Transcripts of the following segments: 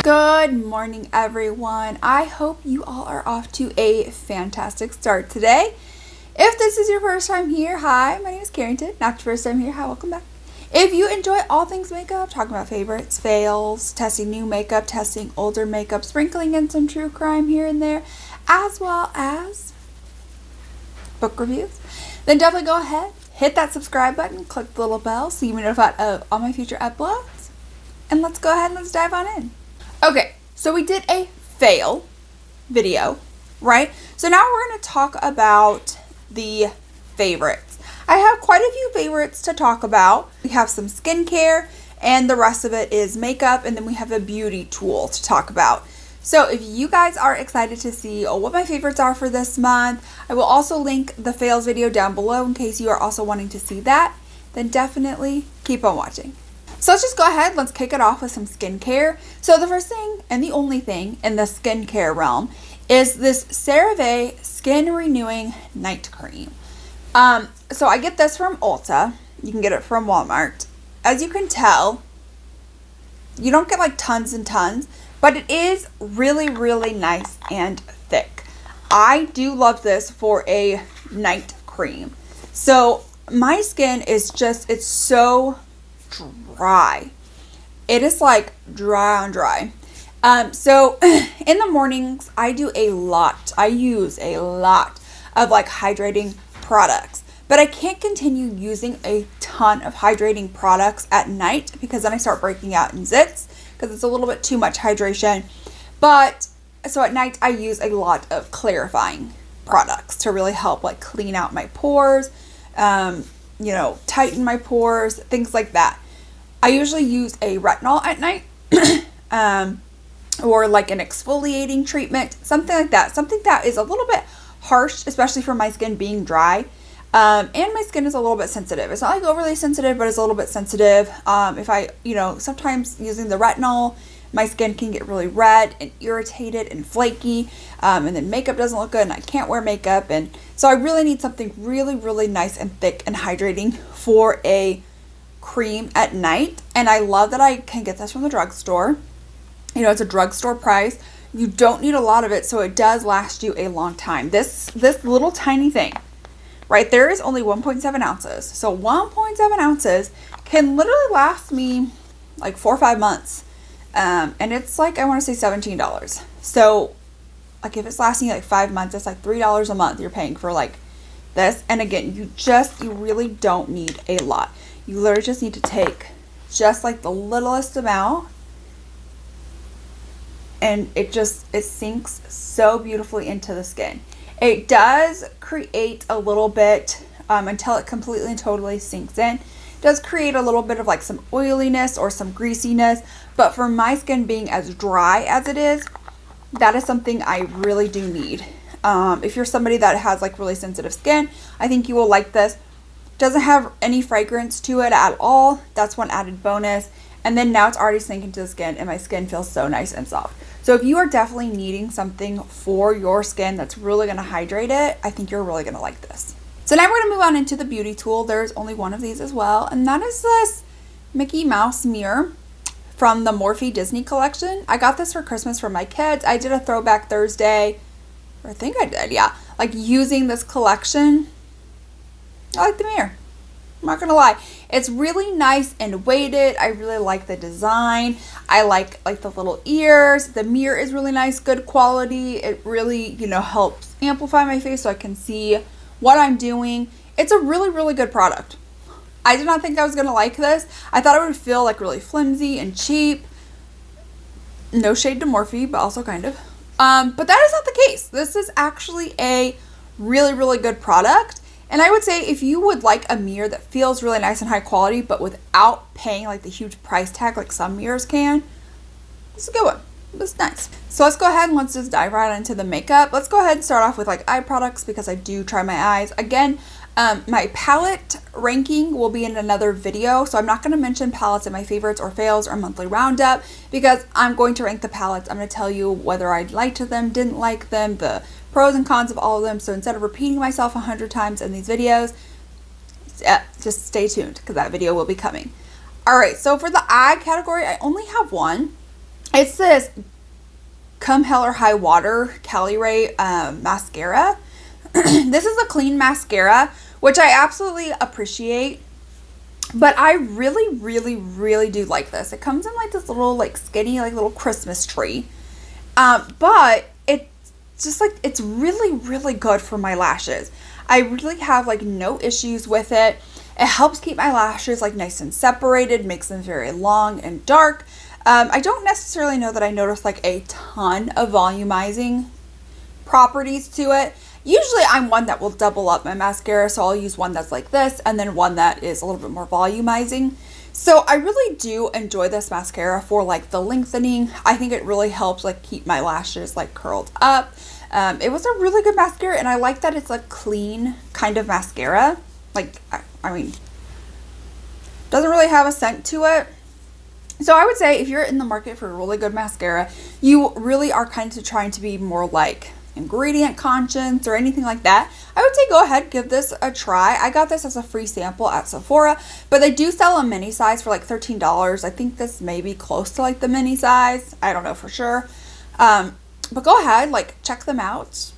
Good morning, everyone. I hope you all are off to a fantastic start today. If this is your first time here, hi, my name is Carrington. Not your first time here, hi, welcome back. If you enjoy all things makeup, talking about favorites, fails, testing new makeup, testing older makeup, sprinkling in some true crime here and there, as well as book reviews, then definitely go ahead, hit that subscribe button, click the little bell so you'll be notified of all my future uploads. And let's go ahead and let's dive on in. Okay, so we did a fail video, right? So now we're going to talk about the favorites. I have quite a few favorites to talk about. We have some skincare and the rest of it is makeup, and then we have a beauty tool to talk about. So if you guys are excited to see what my favorites are for this month, I will also link the fails video down below in case you are also wanting to see that. Then definitely keep on watching. So let's just go ahead, let's kick it off with some skincare. So the first thing and the only thing in the skincare realm is this CeraVe Skin Renewing Night Cream. So I get this from Ulta. You can get it from Walmart. As you can tell, you don't get like tons and tons, but it is really, really nice and thick. I do love this for a night cream. So my skin is just, it's so dry. It is like dry on dry. So in the mornings I use a lot of like hydrating products, but I can't continue using a ton of hydrating products at night because then I start breaking out in zits because it's a little bit too much hydration. But so at night I use a lot of clarifying products to really help like clean out my pores, tighten my pores, things like that. I usually use a retinol at night or like an exfoliating treatment, something like that. Something that is a little bit harsh, especially for my skin being dry. And my skin is a little bit sensitive. It's not like overly sensitive, but it's a little bit sensitive. If I, sometimes using the retinol, my skin can get really red and irritated and flaky. And then makeup doesn't look good and I can't wear makeup. And so I really need something really, really nice and thick and hydrating for a cream at night. And I love that I can get this from the drugstore. It's a drugstore price. You don't need a lot of it, so it does last you a long time. This little tiny thing right there is only 1.7 ounces. So 1.7 ounces can literally last me like 4 or 5 months. And it's like, I want to say $17. So like if it's lasting like 5 months, it's like $3 a month you're paying for like this. And again, you really don't need a lot. You literally just need to take just like the littlest amount, and it sinks so beautifully into the skin. It does create a little bit, until it completely and totally sinks in, it does create a little bit of like some oiliness or some greasiness, but for my skin being as dry as it is, that is something I really do need. If you're somebody that has like really sensitive skin, I think you will like this. Doesn't have any fragrance to it at all. That's one added bonus. And then now it's already sinking to the skin and my skin feels so nice and soft. So if you are definitely needing something for your skin that's really going to hydrate it, I think you're really going to like this. So now we're going to move on into the beauty tool. There's only one of these as well, and that is this Mickey Mouse mirror from the Morphe Disney collection. I got this for Christmas for my kids. I did a throwback Thursday, or I think I did, yeah, like using this collection. I like the mirror. I'm not gonna lie. It's really nice and weighted. I really like the design. I like the little ears. The mirror is really nice, good quality. It really, helps amplify my face so I can see what I'm doing. It's a really, really good product. I did not think I was gonna like this. I thought it would feel like really flimsy and cheap. No shade to Morphe, but also kind of. But that is not the case. This is actually a really, really good product. And I would say if you would like a mirror that feels really nice and high quality, but without paying like the huge price tag like some mirrors can, this is a good one. It's nice. So let's go ahead and let's just dive right into the makeup. Let's go ahead and start off with like eye products because I do try my eyes. Again, my palette ranking will be in another video, so I'm not going to mention palettes in my favorites or fails or monthly roundup because I'm going to rank the palettes. I'm going to tell you whether I liked them, didn't like them, the pros and cons of all of them. So instead of repeating myself 100 times in these videos, just stay tuned because that video will be coming. All right, so for the eye category, I only have one, It's this Come Hell or High Water Cali Ray mascara. This is a clean mascara, which I absolutely appreciate. But I really, really, really do like this. It comes in like this little, like skinny, like little Christmas tree. But it's just like, it's really, really good for my lashes. I really have like no issues with it. It helps keep my lashes like nice and separated, makes them very long and dark. I don't necessarily know that I notice like a ton of volumizing properties to it. Usually I'm one that will double up my mascara, so I'll use one that's like this and then one that is a little bit more volumizing. So I really do enjoy this mascara for like the lengthening. I think it really helps like keep my lashes like curled up. It was a really good mascara, and I like that it's a clean kind of mascara. Like, I mean, doesn't really have a scent to it. So I would say if you're in the market for a really good mascara, you really are kind of trying to be more like ingredient conscious or anything like that, I would say go ahead, give this a try. I got this as a free sample at Sephora, but they do sell a mini size for like $13. I think this may be close to like the mini size. I don't know for sure. But go ahead, like check them out.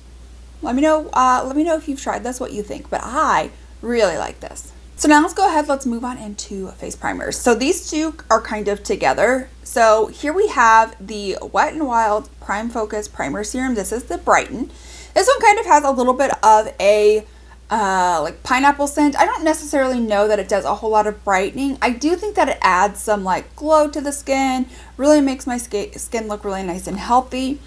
Let me know if you've tried this, what you think. But I really like this. So now let's go ahead, let's move on into face primers. So these two are kind of together. So here we have the Wet n Wild Prime Focus Primer Serum. This is the Brighten. This one kind of has a little bit of a like pineapple scent. I don't necessarily know that it does a whole lot of brightening. I do think that it adds some like glow to the skin, really makes my skin look really nice and healthy.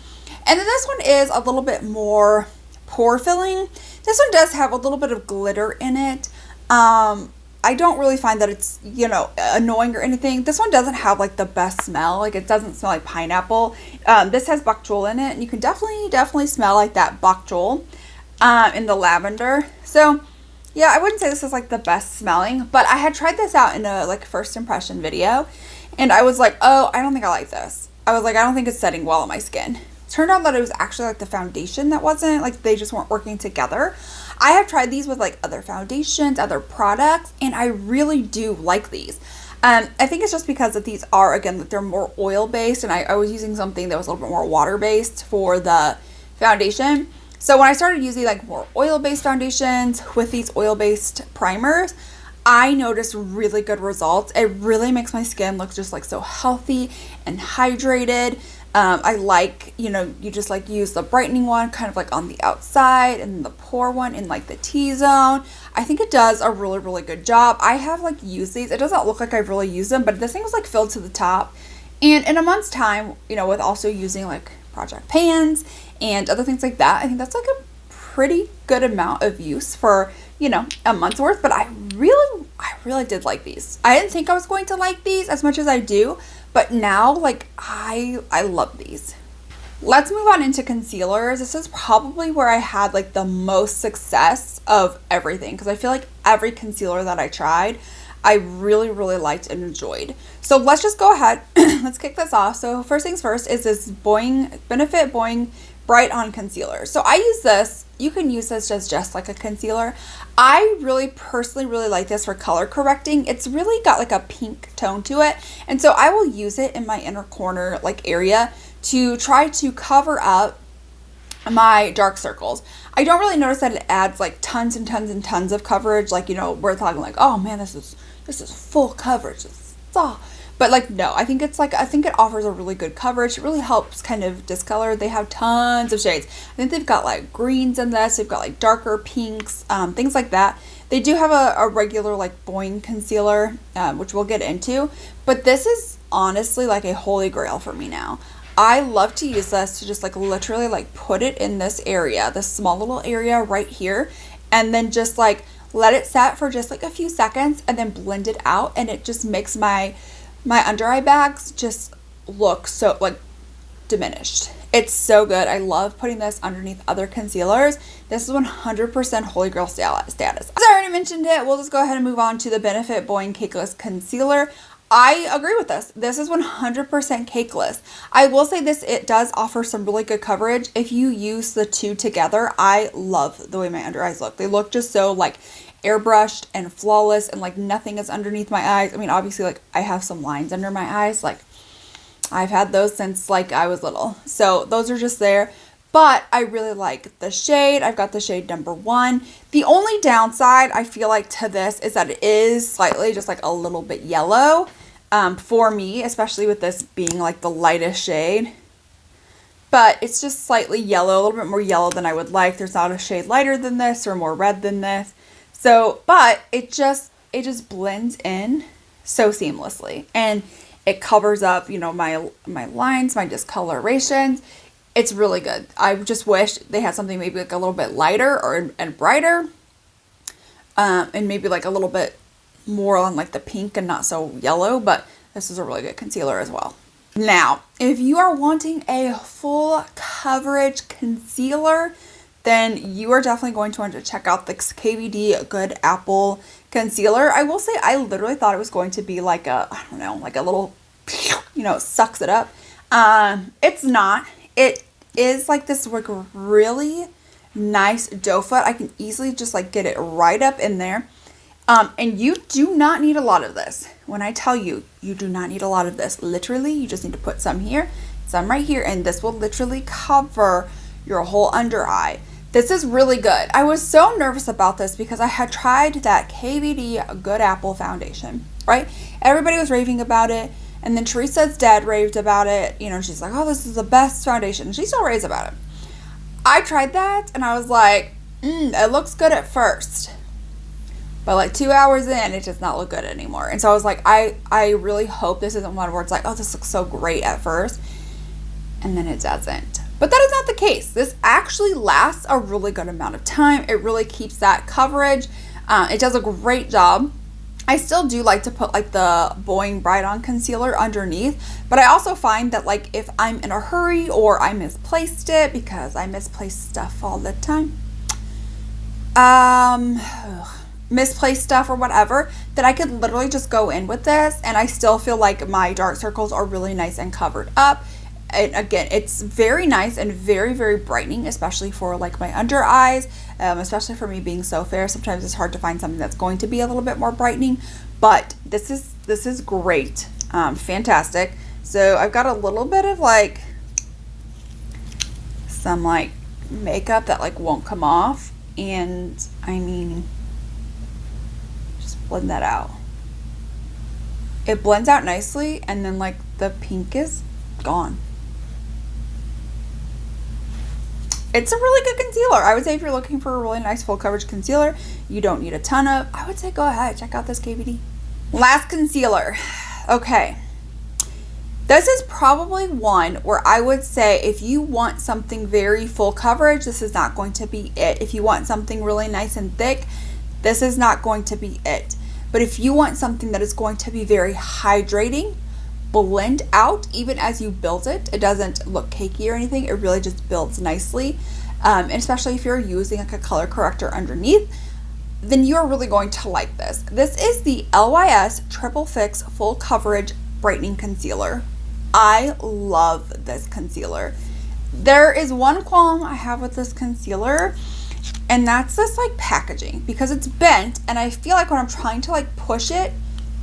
And then this one is a little bit more pore filling. This one does have a little bit of glitter in it. I don't really find that it's, you know, annoying or anything. This one doesn't have like the best smell. Like it doesn't smell like pineapple. This has bok chool in it, and you can definitely smell like that bok chool in the lavender. So yeah, I wouldn't say this is like the best smelling, but I had tried this out in a like first impression video, and I was like, oh, I don't think I like this. I was like, I don't think it's setting well on my skin. Turned out that it was actually like the foundation that wasn't, like they just weren't working together. I have tried these with like other foundations, other products, and I really do like these. I think it's just because that these are, again, that they're more oil based, and I was using something that was a little bit more water based for the foundation. So when I started using like more oil based foundations with these oil based primers, I noticed really good results. It really makes my skin look just like so healthy and hydrated. I like, you know, you just like use the brightening one kind of like on the outside and the pore one in like the T-zone. I think it does a really, really good job. I have like used these. It doesn't look like I've really used them, but this thing was like filled to the top. And in a month's time, you know, with also using like project pans and other things like that, I think that's like a pretty good amount of use for, you know, a month's worth. But I really did like these. I didn't think I was going to like these as much as I do, but now, like, I love these. Let's move on into concealers. This is probably where I had like the most success of everything, because I feel like every concealer that I tried, I really, really liked and enjoyed. So let's just go ahead. Let's kick this off. So first things first is this Benefit Boing Bright On Concealer. So I use this. You can use this as just like a concealer. I personally really like this for color correcting. It's really got like a pink tone to it. And so I will use it in my inner corner like area to try to cover up my dark circles. I don't really notice that it adds like tons and tons and tons of coverage. Like, you know, we're talking like, oh man, this is full coverage. But like, no, I think it offers a really good coverage. It really helps kind of discolor. They have tons of shades. I think they've got like greens in this. They've got like darker pinks, things like that. They do have a regular like Boing concealer, which we'll get into. But this is honestly like a holy grail for me now. I love to use this to just like literally like put it in this area, this small little area right here, and then just like let it set for just like a few seconds and then blend it out, and it just makes my under eye bags just look so like diminished. It's so good. I love putting this underneath other concealers. This is 100% holy grail status. As I already mentioned it, we'll just go ahead and move on to the Benefit Boing Cakeless Concealer. I agree with this. This is 100% cakeless. I will say this, it does offer some really good coverage. If you use the two together, I love the way my under eyes look. They look just so like airbrushed and flawless, and like nothing is underneath my eyes. I mean, obviously like I have some lines under my eyes, like I've had those since like I was little. So those are just there. But I really like the shade. I've got the shade number 1. The only downside I feel like to this is that it is slightly just like a little bit yellow for me, especially with this being like the lightest shade. But it's just slightly yellow, a little bit more yellow than I would like. There's not a shade lighter than this or more red than this. So, but it just blends in so seamlessly. And it covers up, you know, my lines, my discolorations. It's really good. I just wish they had something maybe like a little bit lighter and brighter. And maybe like a little bit more on like the pink and not so yellow. But this is a really good concealer as well. Now, if you are wanting a full coverage concealer, then you are definitely going to want to check out the KVD Good Apple Concealer. I will say I literally thought it was going to be like a, I don't know, like a little, you know, sucks it up. It's not. It is like this like really nice doe foot. I can easily just like get it right up in there. And you do not need a lot of this. When I tell you, you do not need a lot of this. Literally, you just need to put some here, some right here, and this will literally cover your whole under eye. This is really good. I was so nervous about this because I had tried that KVD Good Apple foundation, right? Everybody was raving about it. And then Teresa's dad raved about it. You know, she's like, oh, this is the best foundation. And she still raves about it. I tried that and I was like, it looks good at first. But like 2 hours in, it does not look good anymore. And so I was like, I really hope this isn't one where it's like, oh, this looks so great at first. And then it doesn't. But that is not the case. This actually lasts a really good amount of time. It really keeps that coverage. It does a great job. I still do like to put like the Boing Bright On concealer underneath, but I also find that like if I'm in a hurry or I misplaced it, because I misplace stuff all the time, misplaced stuff or whatever, that I could literally just go in with this and I still feel like my dark circles are really nice and covered up. And again, it's very nice and very, very brightening, especially for like my under eyes, especially for me being so fair. Sometimes it's hard to find something that's going to be a little bit more brightening, but this is great. Fantastic. So I've got a little bit of like some like makeup that like won't come off, and I mean, just blend that out. It blends out nicely, and then like the pink is gone. It's a really good concealer. I would say if you're looking for a really nice full coverage concealer, you don't need a ton of, I would say go ahead, check out this KVD. Last concealer. Okay. This is probably one where I would say if you want something very full coverage, this is not going to be it. If you want something really nice and thick, this is not going to be it. But if you want something that is going to be very hydrating, blend out even as you build it, it doesn't look cakey or anything, it really just builds nicely, and especially if you're using like a color corrector underneath, then you're really going to like this. This is the LYS Triple Fix Full Coverage Brightening Concealer. I love this concealer. There is one qualm I have with this concealer, and that's this like packaging, because it's bent and I feel like when I'm trying to like push it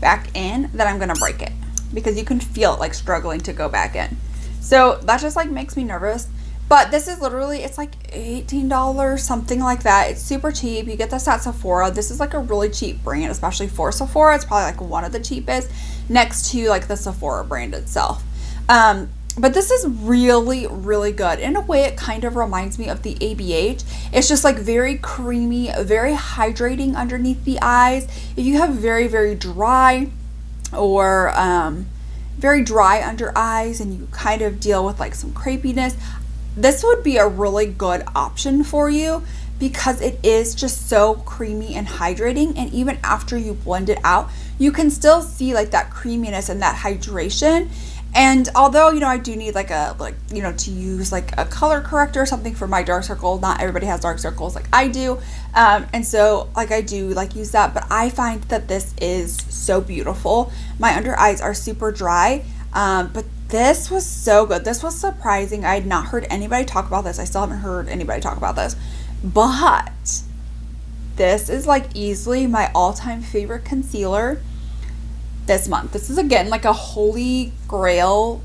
back in that I'm gonna break it, because you can feel it like struggling to go back in. So that just like makes me nervous. But this is literally, it's like $18, something like that. It's super cheap. You get this at Sephora. This is like a really cheap brand, especially for Sephora. It's probably like one of the cheapest next to like the Sephora brand itself. But this is really, really good. In a way, it kind of reminds me of the ABH. It's just like very creamy, very hydrating underneath the eyes. If you have very, very dry or very dry under eyes and you kind of deal with like some crepiness, this would be a really good option for you, because it is just so creamy and hydrating, and even after you blend it out, you can still see like that creaminess and that hydration. And although, you know, I do need like to use like a color corrector or something for my dark circle, not everybody has dark circles like I do, and so like I do like use that, but I find that this is so beautiful. My under eyes are super dry, but this was so good. This was surprising. I had not heard anybody talk about this. I still haven't heard anybody talk about this, but this is like easily my all-time favorite concealer this month. This is again like a holy grail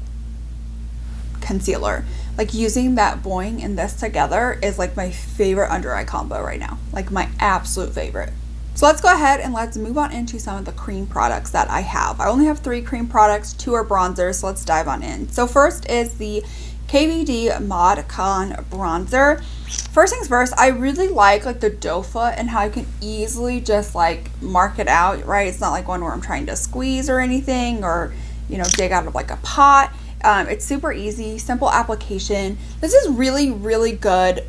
concealer. Like using that Boing and this together is like my favorite under eye combo right now. Like my absolute favorite. So let's go ahead and let's move on into some of the cream products that I have. I only have 3 cream products, 2 are bronzers, so let's dive on in. So first is the KVD Mod Con Bronzer. First things first, I really like the doe foot and how I can easily just like mark it out, right? It's not like one where I'm trying to squeeze or anything, or, you know, dig out of like a pot. It's super easy, simple application. This is really, really good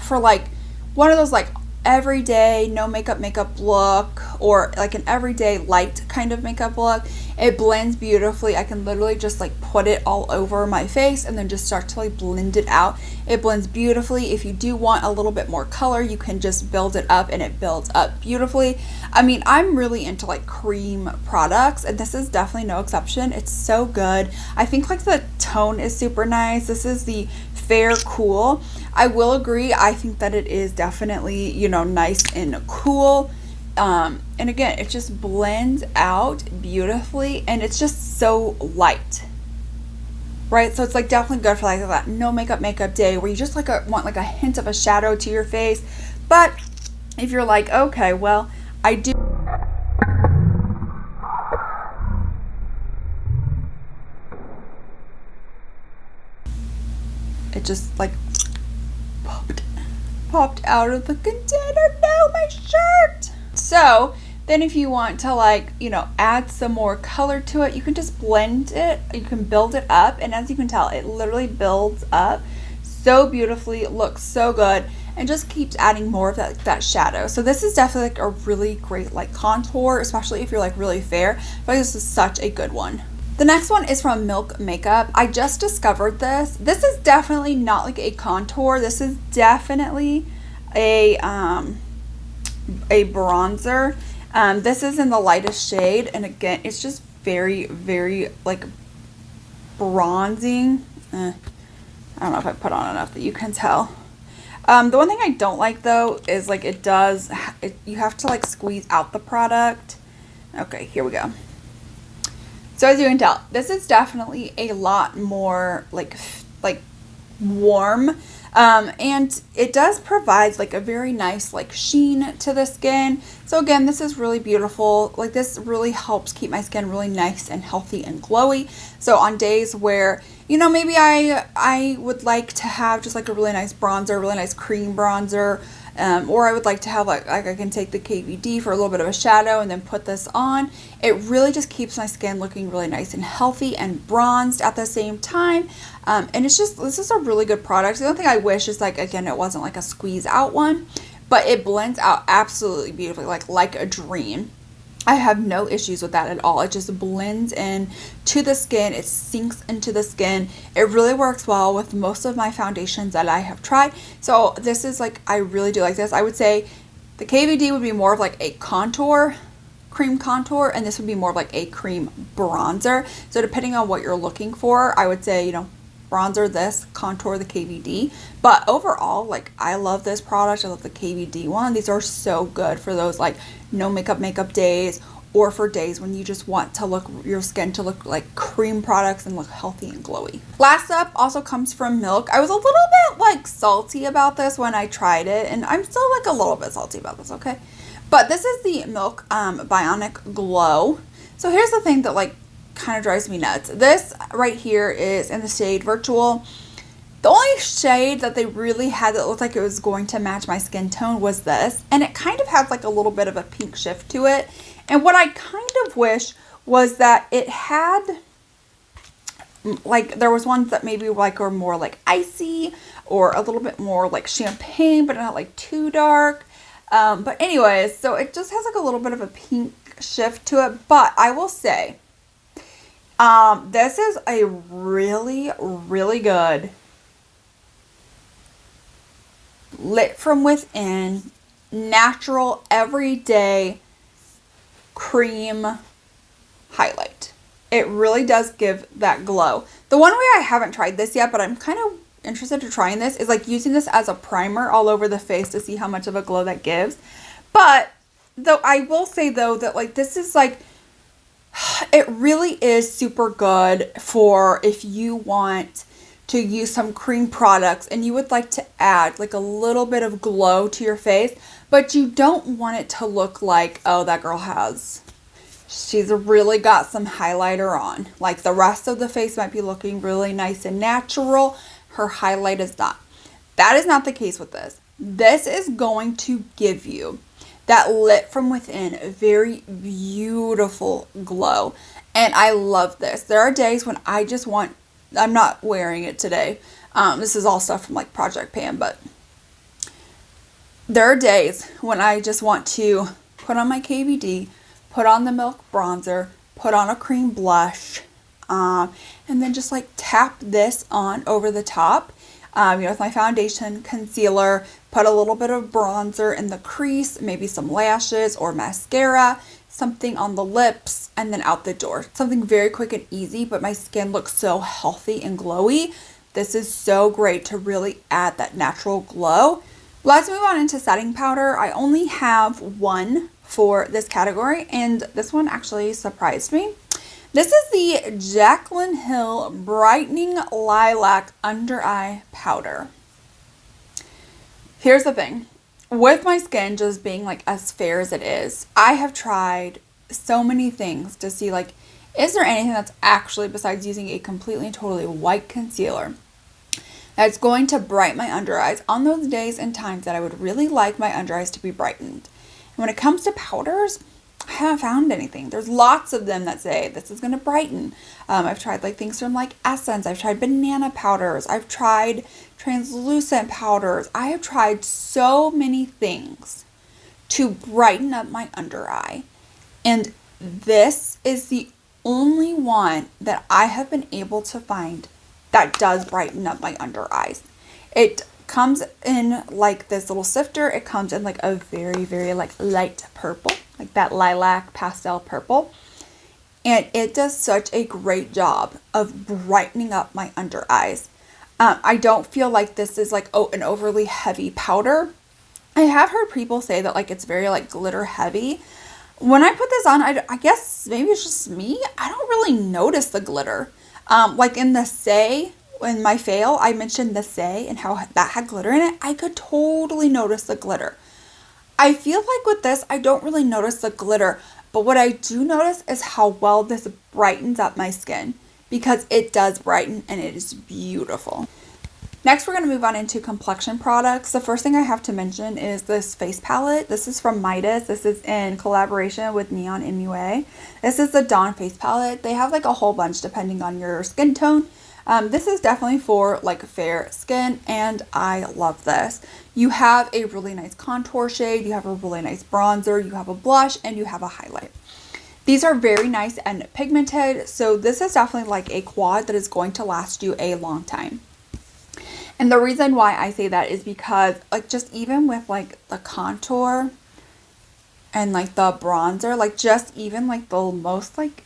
for like one of those like everyday no makeup look, or like an everyday light kind of makeup look. It blends beautifully. I can literally just like put it all over my face and then just start to like blend it out. It blends beautifully. If you do want a little bit more color, you can just build it up and it builds up beautifully. I mean, I'm really into like cream products and this is definitely no exception. It's so good. I think like the tone is super nice. This is the Fair Cool. I will agree. I think that it is definitely, you know, nice and cool. And again, it just blends out beautifully and it's just so light, right? So it's like definitely good for like that no makeup day where you just like want like a hint of a shadow to your face. But if you're like, okay, well, I do it just like popped out of the container. No, my shirt. So then if you want to like, you know, add some more color to it, you can just blend it, you can build it up, and as you can tell, it literally builds up so beautifully. It looks so good and just keeps adding more of that shadow. So this is definitely like a really great like contour, especially if you're like really fair. I feel like this is such a good one. The next one is from Milk Makeup. I just discovered this. This is definitely not like a contour. This is definitely a bronzer. This is in the lightest shade, and again, it's just very, very like bronzing. I don't know if I put on enough that you can tell. The one thing I don't like though is like you have to like squeeze out the product. Okay, here we go. So as you can tell, this is definitely a lot more like warm. And it does provide like a very nice like sheen to the skin. So again, this is really beautiful. Like this really helps keep my skin really nice and healthy and glowy. So on days where, you know, maybe I would like to have just like a really nice bronzer, really nice cream bronzer, or I would like to have like I can take the KVD for a little bit of a shadow and then put this on. It really just keeps my skin looking really nice and healthy and bronzed at the same time. And it's just, this is a really good product. The only thing I wish is like, again, it wasn't like a squeeze out one, but it blends out absolutely beautifully, like a dream. I have no issues with that at all. It just blends in to the skin. It sinks into the skin. It really works well with most of my foundations that I have tried. So this is like, I really do like this. I would say the KVD would be more of like a contour, cream contour, and this would be more of like a cream bronzer. So depending on what you're looking for, I would say, you know, bronzer this, contour the KVD. But overall, like I love this product. I love the KVD one. These are so good for those like no makeup days, or for days when you just want to look your skin to look like cream products and look healthy and glowy. Last up also comes from Milk. I was a little bit like salty about this when I tried it, and I'm still like a little bit salty about this, okay? But this is the Milk Bionic Glow. So here's the thing that like kind of drives me nuts. This right here is in the shade Virtual. The only shade that they really had that looked like it was going to match my skin tone was this, and it kind of has like a little bit of a pink shift to it. And what I kind of wish was that it had like, there was ones that maybe like were more like icy or a little bit more like champagne, but not like too dark. But anyways, so it just has like a little bit of a pink shift to it. But I will say, this is a really, really good lit from within, natural, everyday cream highlight. It really does give that glow. The one way I haven't tried this yet, but I'm kind of interested in trying this, is like using this as a primer all over the face to see how much of a glow that gives. But though I will say though that like this is like, It really is super good for if you want to use some cream products and you would like to add like a little bit of glow to your face, but you don't want it to look like, oh, that girl she's really got some highlighter on. Like the rest of the face might be looking really nice and natural. Her highlight is not. That is not the case with this. This is going to give you that lit from within, a very beautiful glow. And I love this. There are days when I just want, I'm not wearing it today. This is all stuff from like Project Pan, but there are days when I just want to put on my KVD, put on the Milk bronzer, put on a cream blush, and then just like tap this on over the top. With my foundation, concealer, put a little bit of bronzer in the crease, maybe some lashes or mascara, something on the lips, and then out the door. Something very quick and easy, but my skin looks so healthy and glowy. This is so great to really add that natural glow. Let's move on into setting powder. I only have one for this category, and this one actually surprised me. This is the Jaclyn Hill Brightening Lilac Under Eye Powder. Here's the thing. With my skin just being like as fair as it is, I have tried so many things to see like, is there anything that's actually, besides using a completely and totally white concealer, that's going to brighten my under eyes on those days and times that I would really like my under eyes to be brightened. And when it comes to powders, I haven't found anything. There's lots of them that say this is going to brighten. I've tried like things from like Essence. I've tried banana powders. I've tried translucent powders. I have tried so many things to brighten up my under eye. And this is the only one that I have been able to find that does brighten up my under eyes. It comes in like this little sifter. It comes in like a very, very like light purple, like that lilac pastel purple. And it does such a great job of brightening up my under eyes. I don't feel like this is like an overly heavy powder. I have heard people say that like it's very like glitter heavy. When I put this on, I guess maybe it's just me. I don't really notice the glitter. Like in my fail, I mentioned the Say and how that had glitter in it. I could totally notice the glitter. I feel like with this, I don't really notice the glitter, but what I do notice is how well this brightens up my skin, because it does brighten and it is beautiful. Next, we're going to move on into complexion products. The first thing I have to mention is this face palette. This is from Midas. This is in collaboration with Neon MUA. This is the Dawn face palette. They have like a whole bunch depending on your skin tone. This is definitely for like fair skin, and I love this. You have a really nice contour shade, you have a really nice bronzer, you have a blush, and you have a highlight. These are very nice and pigmented, so this is definitely like a quad that is going to last you a long time. And the reason why I say that is because like just even with like the contour and like the bronzer, like just even like the most like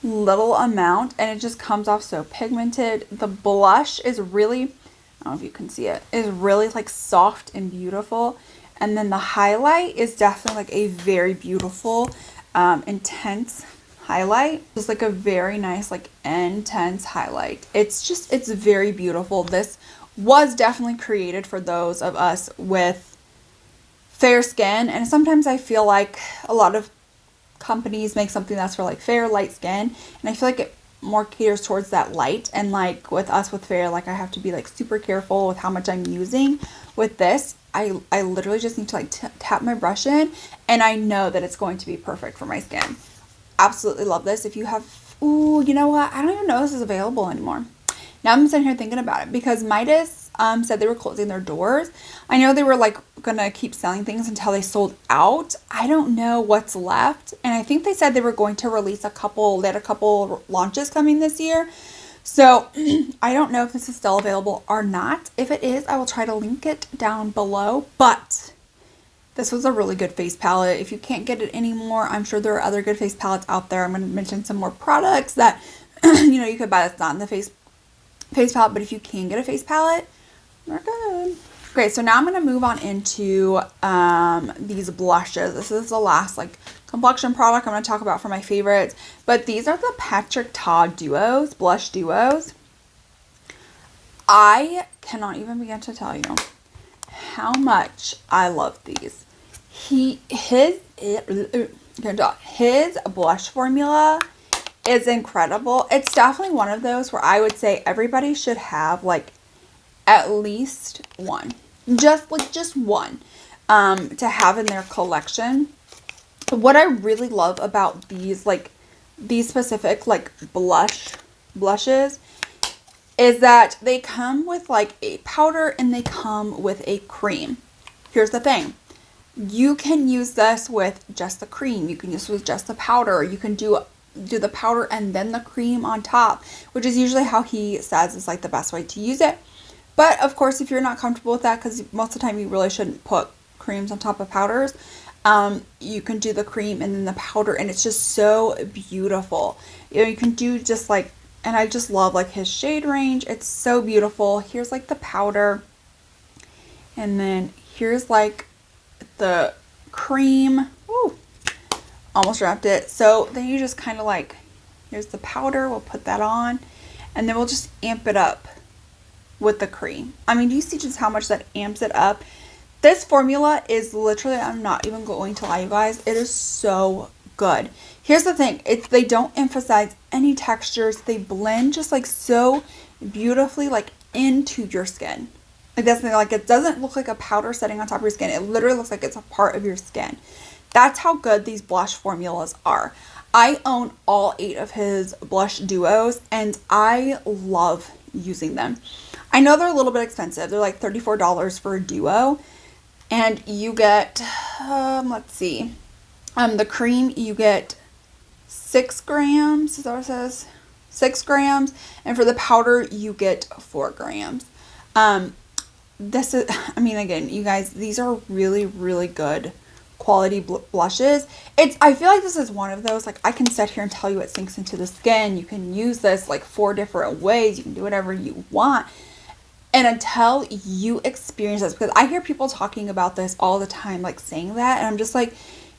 little amount, and it just comes off so pigmented. The blush is really, I don't know if you can see it, is really like soft and beautiful. And then the highlight is definitely like a very beautiful, intense highlight. Just like a very nice, like intense highlight. It's very beautiful. This was definitely created for those of us with fair skin. And sometimes I feel like a lot of companies make something that's for like fair, light skin, and I feel like it more caters towards that light. And like with us with fair, like I have to be like super careful with how much I'm using. With this, I literally just need to like tap my brush in, and I know that it's going to be perfect for my skin. Absolutely love this. If you have, ooh, you know what? I don't even know this is available anymore. Now I'm sitting here thinking about it, because Midas said they were closing their doors. I know they were like gonna keep selling things until they sold out. I don't know what's left, and I think they said they were going to release they had a couple launches coming this year. So I don't know if this is still available or not. If it is, I will try to link it down below. But this was a really good face palette. If you can't get it anymore, I'm sure there are other good face palettes out there. I'm going to mention some more products that you could buy that's not in the face palette. But if you can get a face palette, they're good. Okay, so now I'm going to move on into these blushes. This is the last like complexion product I'm going to talk about for my favorites. But these are the Patrick Ta duos, blush duos. I cannot even begin to tell you how much I love these. His blush formula is incredible. It's definitely one of those where I would say everybody should have like at least one. Just one to have in their collection. What I really love about these specific like blushes is that they come with like a powder and they come with a cream. Here's the thing. You can use this with just the cream. You can use it with just the powder. You can do the powder and then the cream on top, which is usually how he says is like the best way to use it. But of course, if you're not comfortable with that, because most of the time you really shouldn't put creams on top of powders, you can do the cream and then the powder, and it's just so beautiful. You know, you can do just like, and I just love like his shade range. It's so beautiful. Here's like the powder, and then here's like the cream. Ooh, almost wrapped it. So then you just kind of like, here's the powder. We'll put that on, and then we'll just amp it up with the cream. I mean, do you see just how much that amps it up? This formula is literally, I'm not even going to lie, you guys, it is so good. Here's the thing, they don't emphasize any textures. They blend just like so beautifully like into your skin. Like that's the thing, like it doesn't look like a powder setting on top of your skin. It literally looks like it's a part of your skin. That's how good these blush formulas are. I own all 8 of his blush duos and I love using them. I know they're a little bit expensive. They're like $34 for a duo. And you get, let's see, the cream, you get 6 grams. Is that what it says? 6 grams. And for the powder, you get 4 grams. This is, I mean, again, you guys, these are really, really good quality blushes. I feel like this is one of those, like I can sit here and tell you it sinks into the skin. You can use this like 4 different ways. You can do whatever you want. And until you experience this, because I hear people talking about this all the time, like saying that, and I'm just like,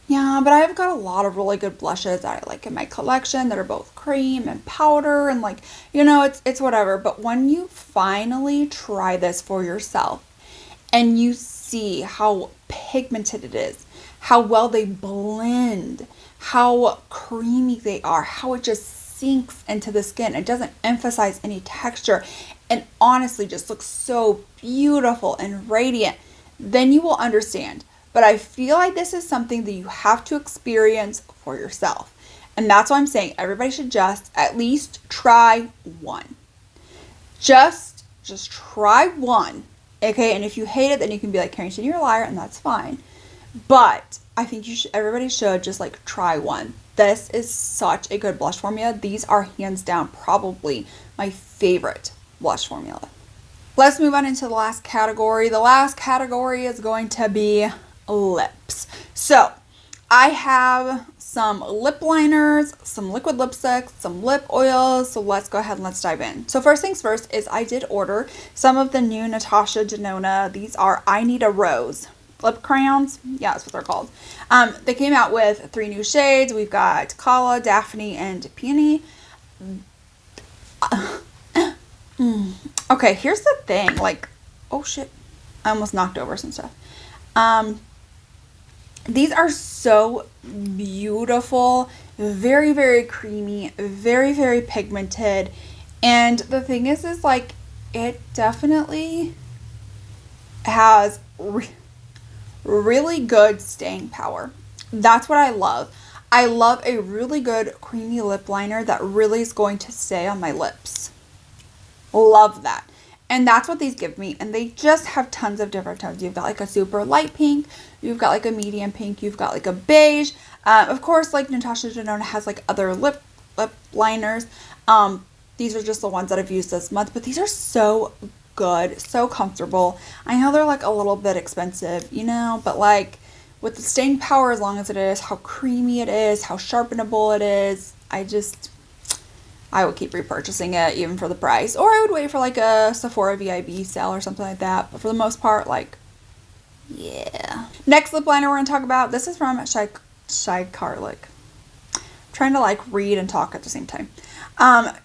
yeah, but I've got a lot of really good blushes that I like in my collection that are both cream and powder, and like, you know, it's whatever. But when you finally try this for yourself and you see how pigmented it is, how well they blend, how creamy they are, how it just sinks into the skin, it doesn't emphasize any texture, and honestly just looks so beautiful and radiant, then you will understand. But I feel like this is something that you have to experience for yourself. And that's why I'm saying everybody should just at least try one. Just try one. Okay, and if you hate it, then you can be like, Carrington, you're a liar, and that's fine. But I think everybody should just like try one. This is such a good blush formula. These are hands down probably my favorite blush formula. Let's move on into the last category. The last category is going to be lips. So I have some lip liners, some liquid lipsticks, some lip oils. So let's go ahead and let's dive in. So first things first is I did order some of the new Natasha Denona. These are I Need a Rose lip crayons. Yeah, that's what they're called. They came out with 3 new shades. We've got Kala, Daphne, and Peony. Okay, here's the thing. Like, oh shit. I almost knocked over some stuff. These are so beautiful. Very, very creamy. Very, very pigmented. And the thing is like, it definitely has really good staying power. That's what I love. I love a really good creamy lip liner that really is going to stay on my lips. Love that. And that's what these give me. And they just have tons of different tones. You've got like a super light pink. You've got like a medium pink. You've got like a beige. Of course, like Natasha Denona has like other lip liners. These are just the ones that I've used this month. But these are so good. So comfortable. I know they're like a little bit expensive, you know. But like with the staying power as long as it is, how creamy it is, how sharpenable it is. I would keep repurchasing it even for the price. Or I would wait for like a Sephora VIB sale or something like that. But for the most part, like, yeah. Next lip liner we're going to talk about. This is from Shy Carlick. Trying to like read and talk at the same time.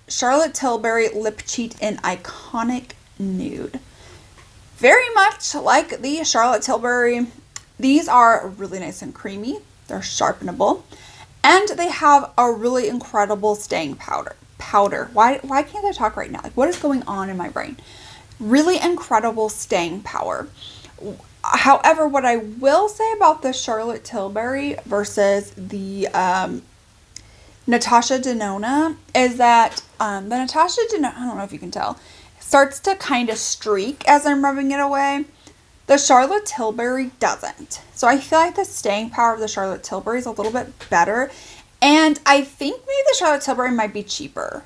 Charlotte Tilbury Lip Cheat in Iconic Nude. Very much like the Charlotte Tilbury. These are really nice and creamy. They're sharpenable. And they have a really incredible staying powder. Why can't I talk right now? Like, what is going on in my brain? Really incredible staying power. However, what I will say about the Charlotte Tilbury versus the Natasha Denona is that the Natasha Denona, I don't know if you can tell, starts to kind of streak as I'm rubbing it away. The Charlotte Tilbury doesn't. So I feel like the staying power of the Charlotte Tilbury is a little bit better. And I think maybe the Charlotte Tilbury might be cheaper.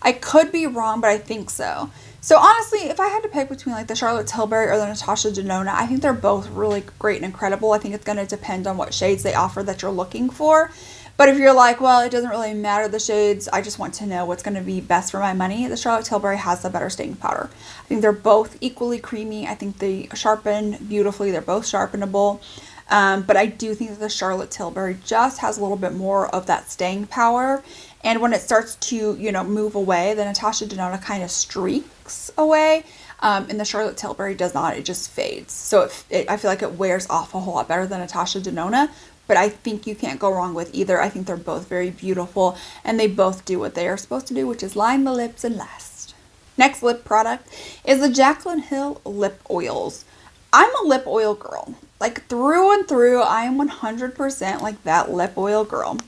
I could be wrong, but I think so. So honestly, if I had to pick between like the Charlotte Tilbury or the Natasha Denona, I think they're both really great and incredible. I think it's going to depend on what shades they offer that you're looking for. But if you're like, well, it doesn't really matter the shades, I just want to know what's going to be best for my money, the Charlotte Tilbury has the better staying powder. I think they're both equally creamy. I think they sharpen beautifully. They're both sharpenable. But I do think that the Charlotte Tilbury just has a little bit more of that staying power. And when it starts to, you know, move away, the Natasha Denona kind of streaks away. And the Charlotte Tilbury does not. It just fades. So I feel like it wears off a whole lot better than Natasha Denona. But I think you can't go wrong with either. I think they're both very beautiful. And they both do what they are supposed to do, which is line the lips and last. Next lip product is the Jaclyn Hill Lip Oils. I'm a lip oil girl. Like through and through, I am 100% like that lip oil girl.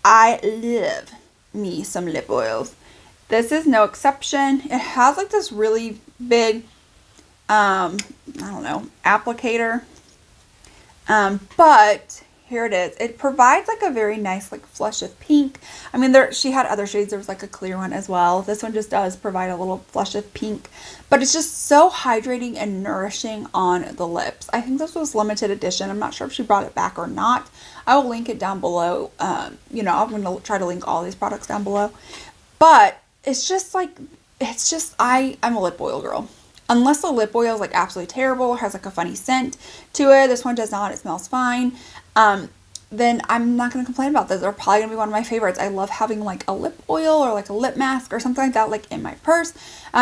I love me some lip oils. This is no exception. It has like this really big, I don't know, applicator. But here it is. It provides like a very nice like flush of pink. I mean, she had other shades. There was like a clear one as well. This one just does provide a little flush of pink, but it's just so hydrating and nourishing on the lips. I think this was limited edition. I'm not sure if she brought it back or not. I will link it down below. You know, I'm going to try to link all these products down below, but it's just like, I'm a lip oil girl. Unless the lip oil is like absolutely terrible or has like a funny scent to it. This one does not. It smells fine. Then I'm not going to complain about this. They're probably going to be one of my favorites. I love having like a lip oil or like a lip mask or something like that like in my purse.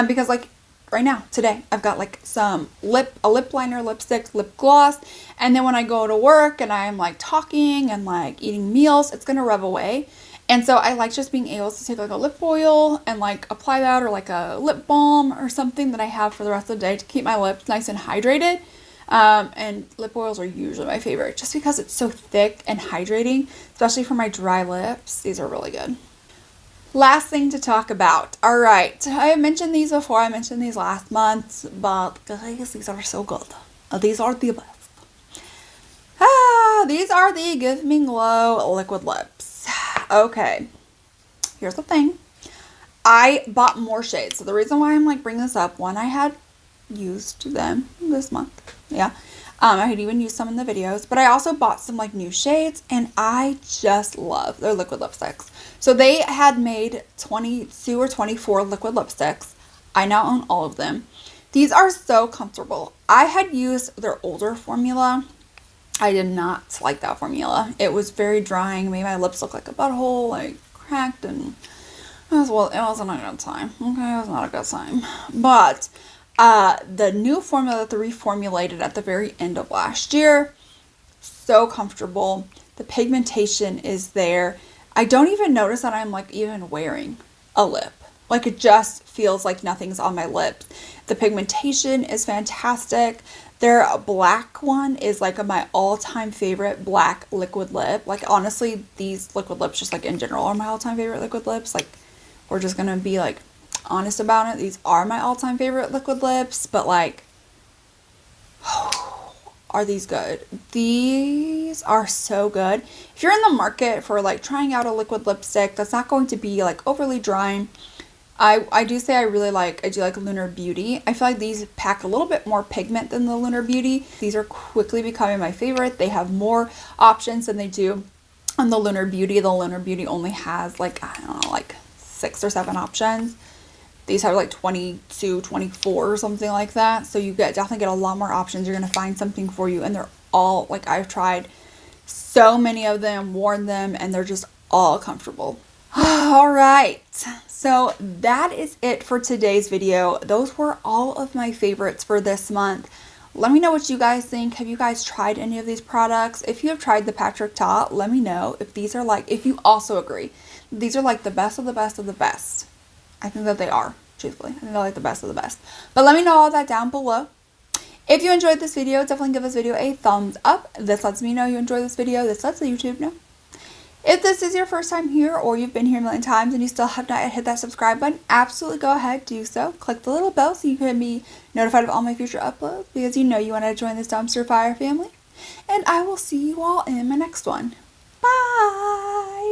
Because like right now, today, I've got like a lip liner, lipstick, lip gloss. And then when I go to work and I'm like talking and like eating meals, it's going to rub away. And so I like just being able to take like a lip oil and like apply that, or like a lip balm or something that I have for the rest of the day to keep my lips nice and hydrated. And lip oils are usually my favorite just because it's so thick and hydrating, especially for my dry lips. These are really good. Last thing to talk about. All right. I mentioned these before. I mentioned these last month, but guys, these are so good. These are the best. These are the Give Me Glow liquid lips. Okay, here's the thing. I bought more shades. So the reason why I'm like bringing this up, one, I had used them this month. Yeah. I had even used some in the videos, but I also bought some like new shades, and I just love their liquid lipsticks. So they had made 22 or 24 liquid lipsticks. I now own all of them. These are so comfortable. I had used their older formula. I did not like that formula. It was very drying, made my lips look like a butthole, like cracked, and it wasn't a good time. Okay, it was not a good time. But the new formula that they reformulated at the very end of last year, so comfortable. The pigmentation is there. I don't even notice that I'm like even wearing a lip. Like it just feels like nothing's on my lips. The pigmentation is fantastic. Their black one is like my all-time favorite black liquid lip. Like honestly, these liquid lips just like in general are my all-time favorite liquid lips. Like we're just gonna be like honest about it. These are my all-time favorite liquid lips, but like, are these good? These are so good. If you're in the market for like trying out a liquid lipstick that's not going to be like overly drying, I do say I do like Lunar Beauty. I feel like these pack a little bit more pigment than the Lunar Beauty. These are quickly becoming my favorite. They have more options than they do on the Lunar Beauty. The Lunar Beauty only has like, I don't know, like 6 or 7 options. These have like 22, 24 or something like that. So you definitely get a lot more options. You're going to find something for you. And they're all, like, I've tried so many of them, worn them, and they're just all comfortable. All right. So that is it for today's video. Those were all of my favorites for this month. Let me know what you guys think. Have you guys tried any of these products? If you have tried the Patrick Ta, let me know if these are like, if you also agree, these are like the best of the best of the best. I think that they are, truthfully. I think they're like the best of the best. But let me know all that down below. If you enjoyed this video, definitely give this video a thumbs up. This lets me know you enjoyed this video. This lets the YouTube know. If this is your first time here or you've been here a million times and you still have not yet hit that subscribe button, absolutely go ahead, do so. Click the little bell so you can be notified of all my future uploads because you know you want to join this dumpster fire family. And I will see you all in my next one. Bye!